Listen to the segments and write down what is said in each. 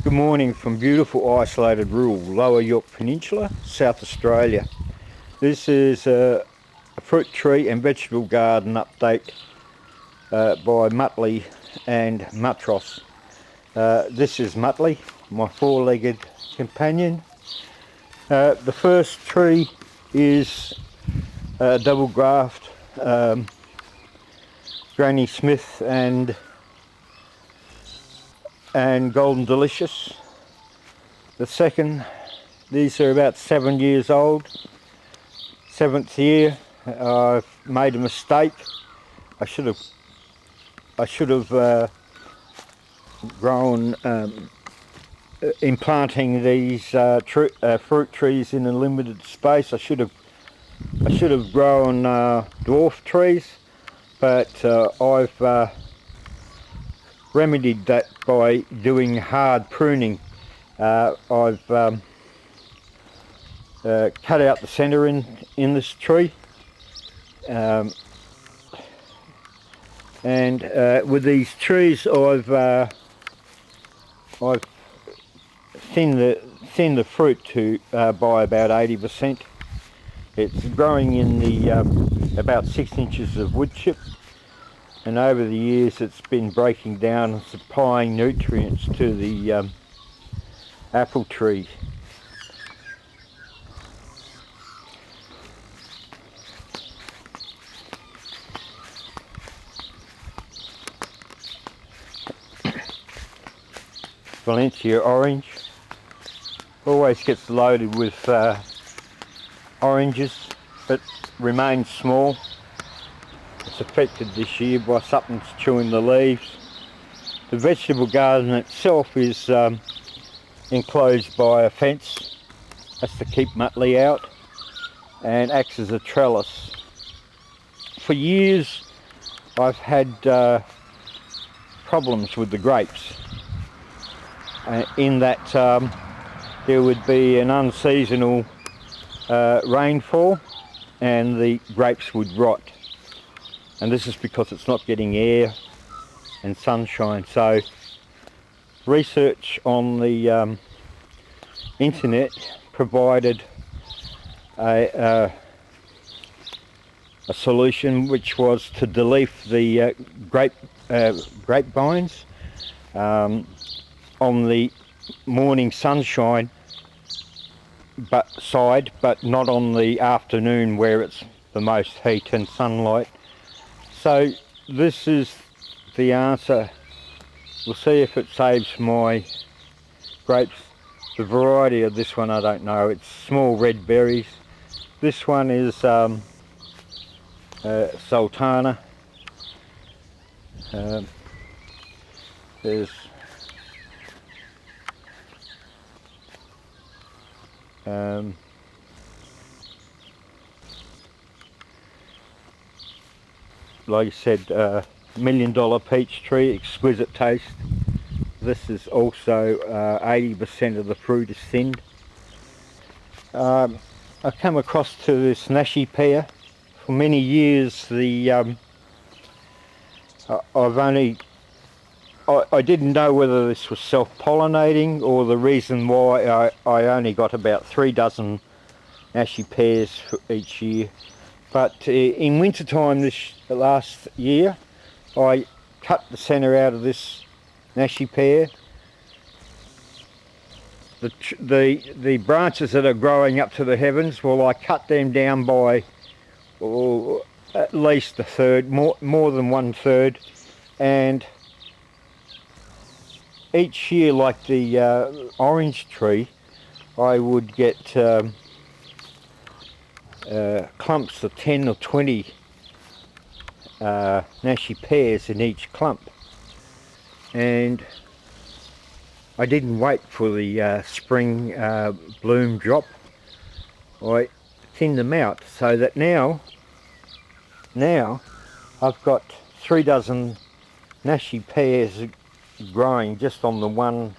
Good morning from beautiful isolated rural Lower Yorkepeninsula South Australia. This is a fruit tree and vegetable garden update by Muttley and Matros. This is Muttley, my four-legged companion. The first tree is double graft, Granny Smith and Golden Delicious. The second, these are about 7 years old. 7th year. I've made a mistake. I should have grown in planting these fruit trees in a limited space. I should have grown dwarf trees, but I've remedied that by doing hard pruning. I've cut out the centre in this tree, and with these trees I've thinned the fruit to by about 80%. It's growing in the about 6 inches of wood chip. And over the years it's been breaking down and supplying nutrients to the apple tree. Valencia orange always gets loaded with oranges, but remains small. It's affected this year by something's chewing the leaves. The vegetable garden itself is enclosed by a fence. That's to keep Muttley out, and acts as a trellis. For years I've had problems with the grapes, in that there would be an unseasonal rainfall and the grapes would rot. And this is because it's not getting air and sunshine. So research on the internet provided a solution, which was to deleaf the grapevines on the morning sunshine side, but not on the afternoon where it's the most heat and sunlight. So this is the answer. We'll see if it saves my grapes. The variety of this one I don't know. It's small red berries. This one is Sultana. There's like I said, $1 million peach tree, exquisite taste. This is also 80% of the fruit is thinned. I come across to this nashi pear. For many years I didn't know whether this was self-pollinating or the reason why I only got about 3 dozen nashi pears each year. But in winter time last year, I cut the centre out of this nashi pear. The branches that are growing up to the heavens, well, I cut them down by at least a third, more than 1/3, and each year, like the orange tree, I would get clumps of 10 or 20 nashi pears in each clump, and I didn't wait for the spring bloom drop. I thinned them out so that now I've got 3 dozen nashi pears growing just on the one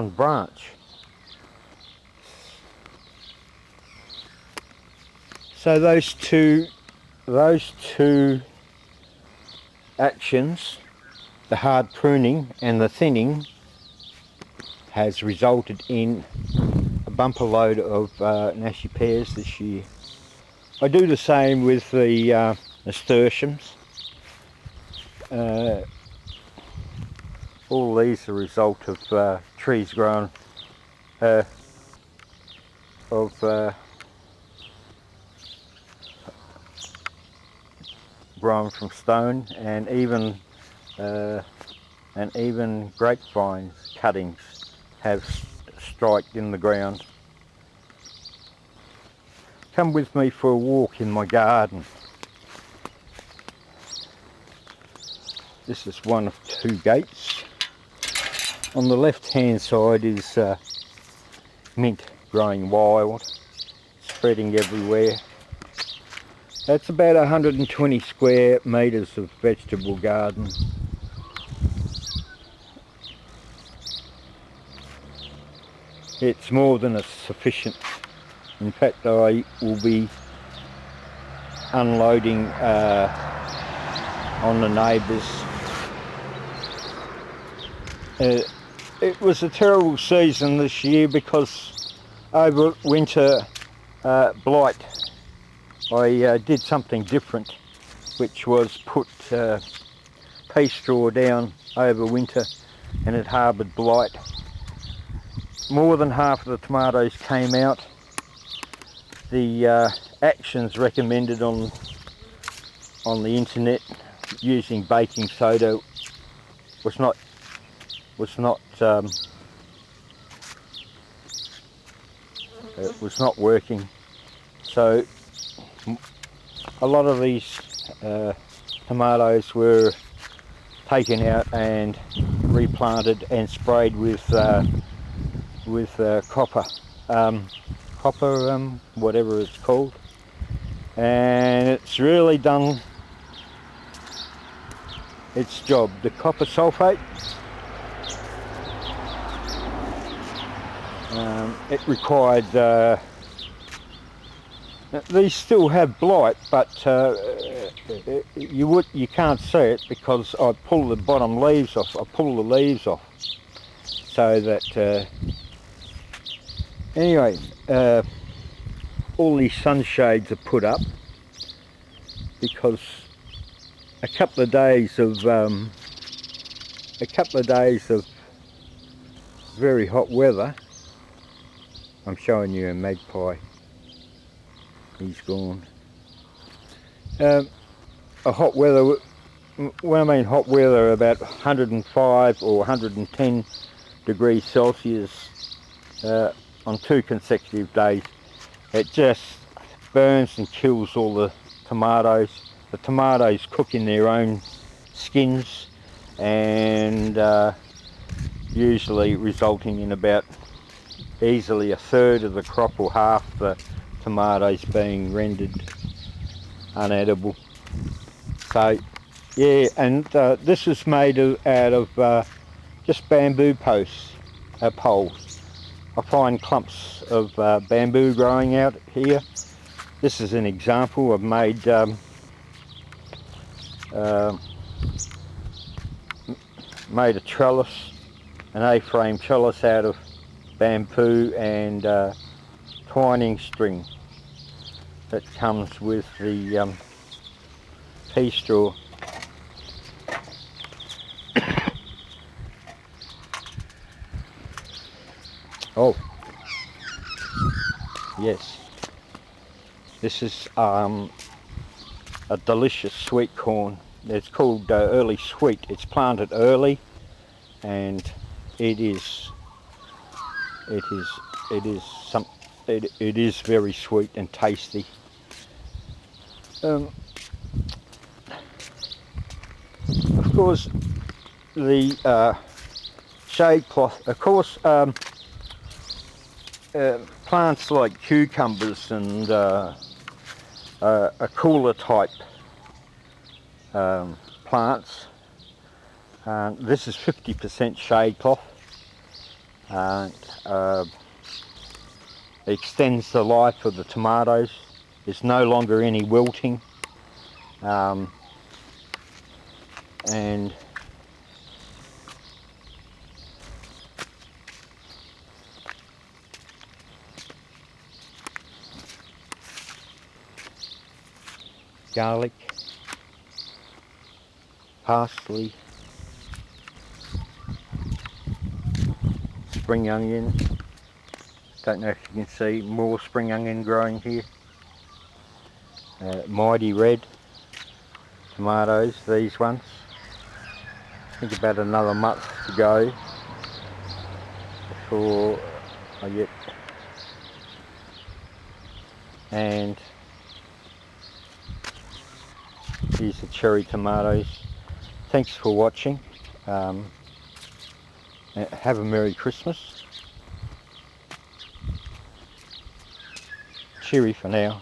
branch. So those two actions, the hard pruning and the thinning, has resulted in a bumper load of Nashi pears this year. I do the same with the nasturtiums. All these are a result of trees grown grown from stone, and even grapevines cuttings have striked in the ground. Come with me for a walk in my garden. This is one of two gates. On the left hand side is mint growing wild, spreading everywhere. That's about 120 square metres of vegetable garden. It's more than sufficient. In fact, I will be unloading on the neighbours. It was a terrible season this year because over winter blight, I did something different, which was put pea straw down over winter, and it harboured blight. More than half of the tomatoes came out. The actions recommended on the internet using baking soda was not working. So a lot of these tomatoes were taken out and replanted and sprayed with copper, whatever it's called, and it's really done its job. The copper sulfate, it required. These still have blight, but you can't see it because I pull the bottom leaves off. I pull the leaves off so that anyway, all these sunshades are put up because a couple of days of very hot weather. I'm showing you a magpie. He's gone. A hot weather, when I mean hot weather, about 105 or 110 degrees Celsius on 2 consecutive days. It just burns and kills all the tomatoes. The tomatoes cook in their own skins, and usually resulting in about easily a third of the crop or half the tomatoes being rendered unedible. So yeah, and this is made out of just bamboo poles. I find clumps of bamboo growing out here. This is an example. I've made made a trellis, an A-frame trellis out of bamboo and twining string that comes with the pea straw. Oh, yes, this is a delicious sweet corn. It's called early sweet. It's planted early, and it is very sweet and tasty. Of course, the shade cloth. Of course, plants like cucumbers and a cooler type plants. This is 50% shade cloth, and extends the life of the tomatoes. There's no longer any wilting, and garlic, parsley, spring onion. Don't know if you can see more spring onion growing here. Mighty red tomatoes, these ones. I think about another month to go before I get. And here's the cherry tomatoes. Thanks for watching. Have a Merry Christmas. Cheery for now.